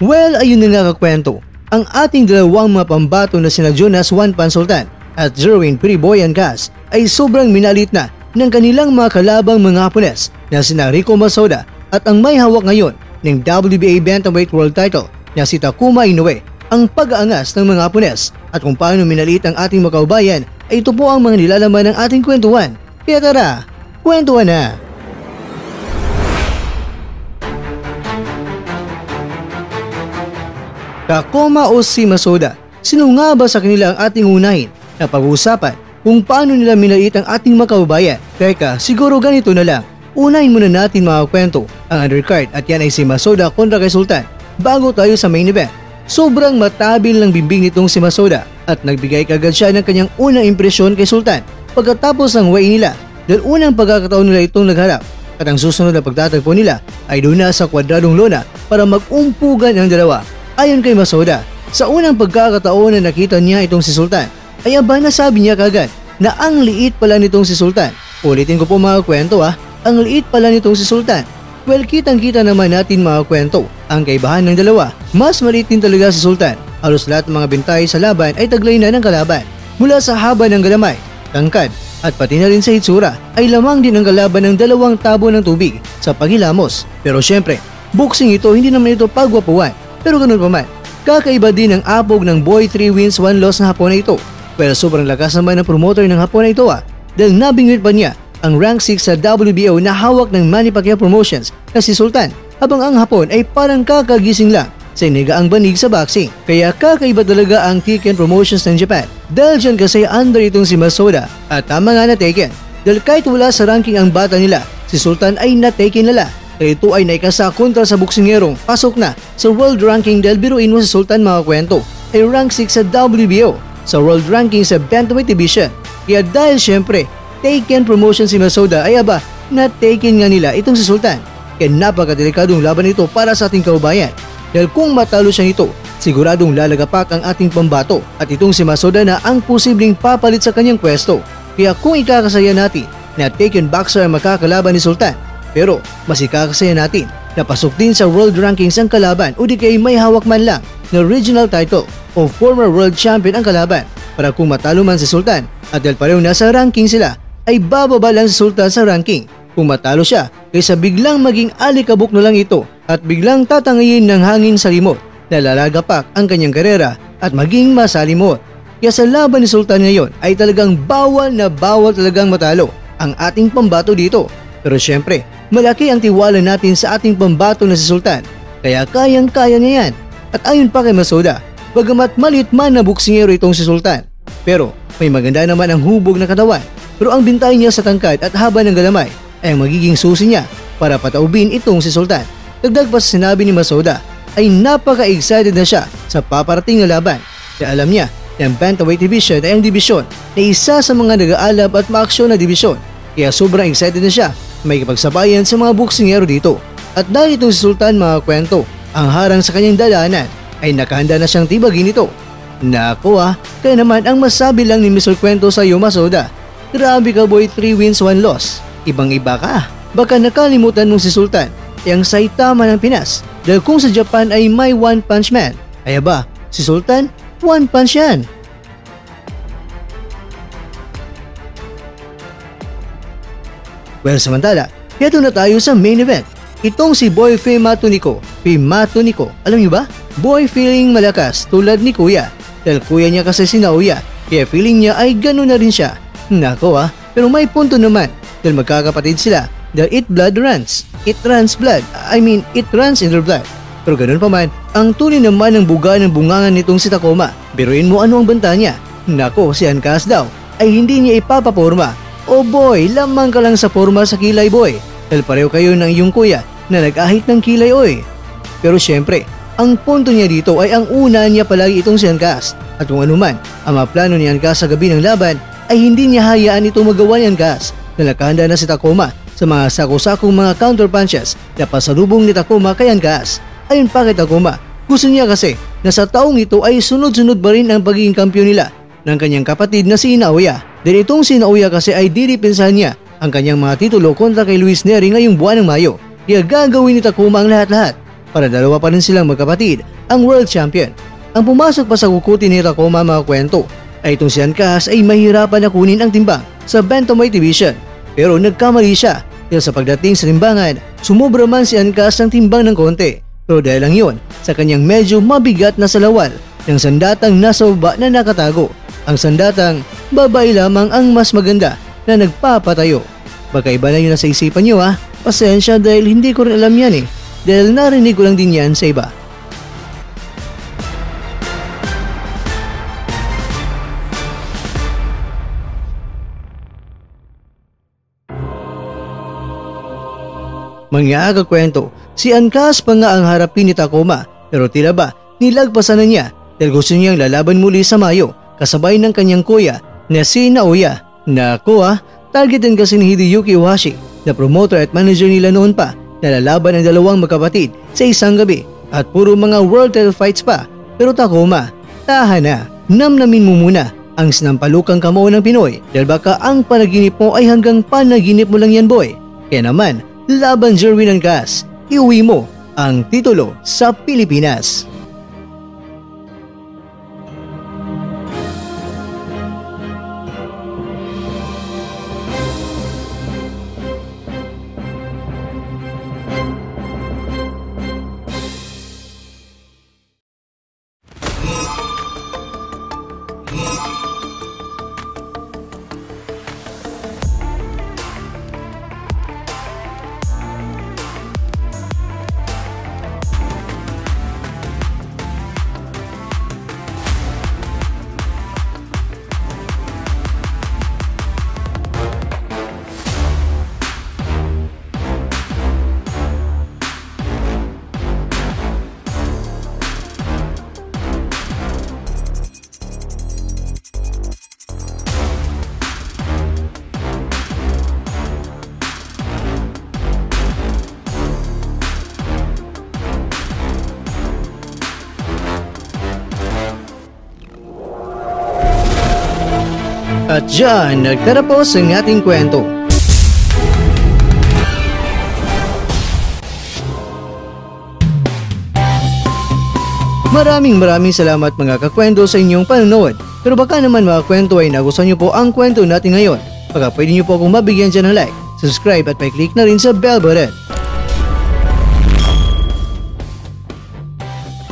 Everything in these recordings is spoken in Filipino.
Well, ayun na nga kakwento. Ang ating dalawang mga pambato na sina Jonas One Punch Sultan at Jerwin Pretty Boy Angkas ay sobrang minalit na ng kanilang mga kalabang mga Hapones na sina Rico Masoda at ang may hawak ngayon ng WBA Bantamweight World Title na si Takuma Inoue. Ang pag-aangas ng mga Hapones at kung paano minalit ang ating mga kaubayan ay ito po ang mga nilalaman ng ating kwentuhan. Kaya tara, kwentuhan na! Takuma o si Masoda, sino nga ba sa kanila ang ating unahin na pag-uusapan kung paano nila minalit ang ating mga kaubayan? Teka, siguro ganito na lang. Unahin muna natin mga kwento ang undercard at yan ay si Masoda kontra kay Sultan bago tayo sa main event. Sobrang matabil ng bimbing nitong si Masoda at nagbigay kagad siya ng kanyang unang impresyon kay Sultan pagkatapos ng way nila dahil unang pagkakataon nila itong nagharap at ang susunod na pagtatagpo nila ay doon na sa kwadradong lona para mag-umpugan ang dalawa. Ayon kay Masoda, sa unang pagkakataon na nakita niya itong si Sultan ay aba nasabi niya kagad na ang liit pala nitong si Sultan. Ulitin ko po mga kwento ang liit pala nitong si Sultan. Well, kitang-kita naman natin mga kwento ang kaibahan ng dalawa. Mas maliit din talaga si Sultan. Halos lahat ng mga bintay sa laban ay taglay na ng kalaban. Mula sa haba ng galamay, tangkad, at pati na rin sa hitsura ay lamang din ang kalaban ng dalawang tabo ng tubig sa paghilamos. Pero syempre, boxing ito, hindi naman ito pagwapuan. Pero ganun pa man, kakaiba din ang abog ng Boy 3 wins 1 loss na Hapon na ito. Pero sobrang lakas naman ng promoter ng Hapon na ito dahil nabingwit pa niya ang rank 6 sa WBO na hawak ng Manny Pacquiao Promotions na si Sultan, habang ang Hapon ay parang kakagising lang sa inigaang banig sa boxing. Kaya kakaiba talaga ang Tekken Promotions ng Japan. Dahil dyan kasi under itong si Masoda at tama nga na Tekken. Dahil kahit wala sa ranking ang bata nila, si Sultan ay na-Tekken nila. Kaya ito ay naikasa kontra sa boksingerong pasok na sa world ranking dahil biruin mo si Sultan mga kwento ay rank 6 sa WBO sa world ranking sa Bantamweight Division. Kaya dahil syempre Tekken Promotion si Masoda ay aba na-Tekken nga nila itong si Sultan. Kaya napakadelikadong laban ito para sa ating kaubayan dahil kung matalo siya nito siguradong lalagapak ang ating pambato at itong si Masoda na ang posibleng papalit sa kanyang pwesto. Kaya kung ikakasaya natin na Tekken boxer ang makakalaban ni Sultan, pero mas ikakasaya natin na pasok din sa world rankings ang kalaban o di kaya may hawak man lang na regional title o former world champion ang kalaban para kung matalo man si Sultan at dahil pareho nasa ranking sila ay bababa lang si Sultan sa ranking kung matalo siya kaysa biglang maging alikabok na lang ito at biglang tatangayin ng hangin sa limot na lalagapak ang kanyang karera at maging masalimot. Kaya sa laban ni Sultan ngayon ay talagang bawal na bawal talagang matalo ang ating pambato dito. Pero syempre, malaki ang tiwala natin sa ating pambato na si Sultan, kaya kayang-kaya niya yan. At ayon pa kay Masoda, bagamat maliit man na boksingero itong si Sultan, pero may maganda naman ang hubog na katawan. Pero ang bintay niya sa tangkad at haba ng galamay ay ang magiging susi niya para pataubin itong si Sultan. Dagdag pa sa sinabi ni Masoda ay napaka-excited na siya sa paparating na laban. Kaya alam niya na ang Bantamweight Division ay ang division na isa sa mga nag-aalab at maaksyon na division. Kaya sobrang excited na siya may kapagsabayan sa mga boksingero dito. At dahil itong si Sultan mga kwento, ang harang sa kanyang dalanan ay nakahanda na siyang tibagin ito. Naku kaya naman ang masabi lang ni Mr. Kwento sa iyo Masoda, grabe ka boy, 3 wins 1 loss. Ibang iba ka. Baka nakalimutan mong si Sultan ay ang Saitama ng Pinas. Dahil kung sa Japan ay may One Punch Man, ay aba, si Sultan, One Punch yan. Well, samantala, heto na tayo sa main event. Itong si Boy Fe Matunico, alam niyo ba? Boy feeling malakas tulad ni Kuya. Dahil kuya niya kasi si Naoya, kaya feeling niya ay gano'n na rin siya. Nako pero may punto naman dahil magkakapatid sila dahil it runs in their blood. Pero gano'n pa man, ang tunay naman ng buga ng bungangan nitong si Takuma. Biruin mo ano ang banta niya. Nako, si Angkas daw ay hindi niya ipapaporma. Oh boy, lamang ka lang sa forma sa kilay boy. Dahil pareho kayo ng iyong kuya na nag-ahit ng kilay oy. Pero syempre, ang punto niya dito ay ang una niya palagi itong si Angkas. At kung ano man ang maplano ni Angkas sa gabi ng laban ay hindi niya hayaan itong magawa ni Angkas. Na nakahanda na si Takuma sa mga sako-sakong mga counter punches na pasalubong ni Takuma kay Angkas. Ayon pa kay Takuma, gusto niya kasi na sa taong ito ay sunod-sunod ba rin ang pagiging kampiyon nila ng kanyang kapatid na si Naoya. Dahil itong si Naoya kasi ay didipinsahan niya ang kanyang mga titulo kontra kay Luis Neri ngayong buwan ng Mayo. Kaya gagawin ni Takuma ang lahat-lahat para dalawa pa rin silang magkapatid ang world champion. Ang pumasok pa sa kukuti ni Takuma mga kwento ay itong si Ankas ay mahirapan na kunin ang timbang sa Bantamweight Division, pero nagkamali siya dahil sa pagdating sa timbangan sumobra man si Ankas ng timbang ng konti, pero dahil lang yun sa kanyang medyo mabigat na salawal ng sandatang nasa baba na nakatago. Ang sandatang babae lamang ang mas maganda na nagpapatayo. Baka iba na yun nasa isipan nyo ha, pasensya dahil hindi ko rin alam yan dahil narinig ko lang din yan sa iba. Mga kakwento, si Ankas pa nga ang harapin ni Takuma, pero tila ba nilagpasan na niya dahil gusto niyang lalaban muli sa Mayo kasabay ng kanyang kuya na si Naoya. Naku target din kasi ni Hideyuki Ohashi na promoter at manager nila noon pa na lalaban ang dalawang magkapatid sa isang gabi at puro mga world title fights pa. Pero Takuma, tahan na, namnamin mo muna ang sinampalukang kamao ng Pinoy dahil baka ang panaginip mo ay hanggang panaginip mo lang yan boy. Kaya naman, laban Jerwin Ankas, iuwi mo ang titulo sa Pilipinas. At dyan nagtatapos ang ating kwento. Maraming salamat mga kakwento sa inyong panonood. Pero baka naman mga kwento ay nagustuhan nyo po ang kwento natin ngayon. Baka pwede nyo po akong mabigyan dyan ng like, subscribe at pa-click na rin sa bell button.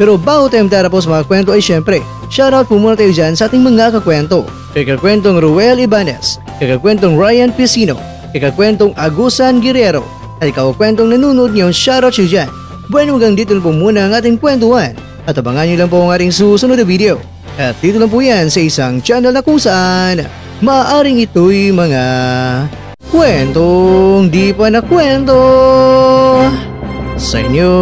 Pero bago tayo matapos mga kwento ay syempre, shoutout po muna tayo dyan sa ating mga kakwento. Kay kakwentong Ruel Ibanez, kay kakwentong Ryan Piscino, kay kakwentong Agusan Guerrero, at ikaw kakwentong nanonood nyo, shoutout nyo dyan. Bueno hanggang dito na po muna ang ating kwentuhan at abangan nyo lang po ang ating susunod na video. At dito lang po yan sa isang channel na kung saan maaaring ito'y mga kwentong di pa na kwento sa inyo.